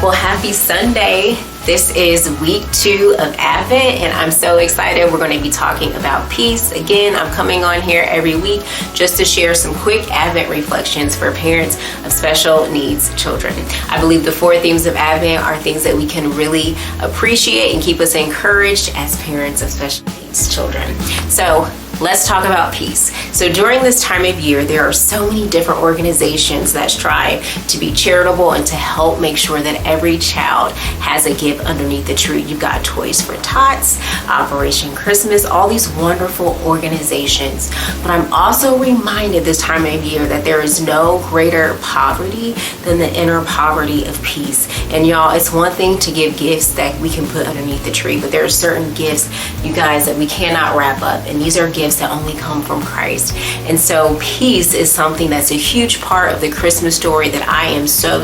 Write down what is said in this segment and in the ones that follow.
Well, happy Sunday. This is week 2 of Advent, and I'm so excited. We're going to be talking about peace. Again, I'm coming on here every week just to share some quick Advent reflections for parents of special needs children. I believe the 4 themes of Advent are things that we can really appreciate and keep us encouraged as parents of special needs children. So let's talk about peace. So during this time of year, there are so many different organizations that strive to be charitable and to help make sure that every child has a gift underneath the tree. You've got Toys for Tots, Operation Christmas, all these wonderful organizations. But I'm also reminded this time of year that there is no greater poverty than the inner poverty of peace. And y'all, it's one thing to give gifts that we can put underneath the tree, but there are certain gifts, you guys, that we cannot wrap up. And these are gifts that only come from Christ. And so peace is something that's a huge part of the Christmas story that I am so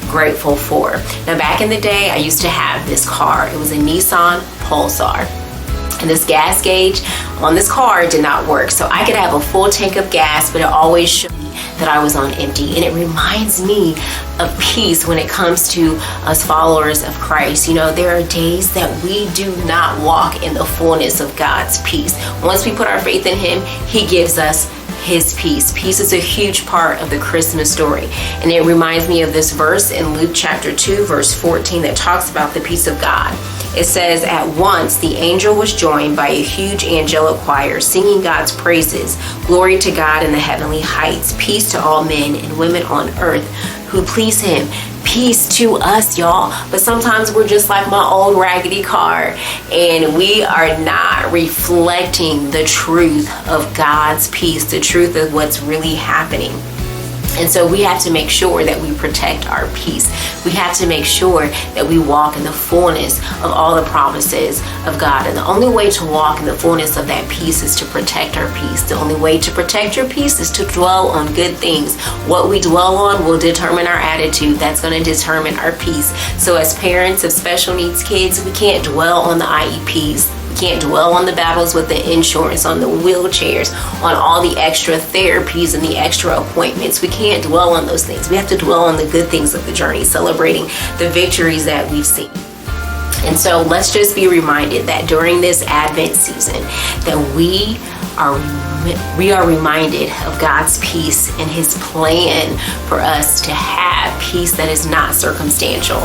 grateful for. Now, back in the day, I used to have this car. It was a Nissan Pulsar. And this gas gauge on this car did not work. So I could have a full tank of gas, but it always showed me that I was on empty. And it reminds me of peace when it comes to us followers of Christ. You know, there are days that we do not walk in the fullness of God's peace. Once we put our faith in Him, He gives us His peace. Peace is a huge part of the Christmas story. And it reminds me of this verse in Luke chapter 2, verse 14 that talks about the peace of God. It says, "At once the angel was joined by a huge angelic choir singing God's praises. Glory to God in the heavenly heights. Peace to all men and women on earth who please Him." Peace to us, y'all. But sometimes we're just like my old raggedy car, and we are not reflecting the truth of God's peace, the truth of what's really happening. And so we have to make sure that we protect our peace. We have to make sure that we walk in the fullness of all the promises of God. And the only way to walk in the fullness of that peace is to protect our peace. The only way to protect your peace is to dwell on good things. What we dwell on will determine our attitude. That's going to determine our peace. So as parents of special needs kids, we can't dwell on the IEPs. We can't dwell on the battles with the insurance, on the wheelchairs, on all the extra therapies and the extra appointments. We can't dwell on those things. We have to dwell on the good things of the journey, celebrating the victories that we've seen. And so let's just be reminded that during this Advent season that we are reminded of God's peace and His plan for us to have peace that is not circumstantial.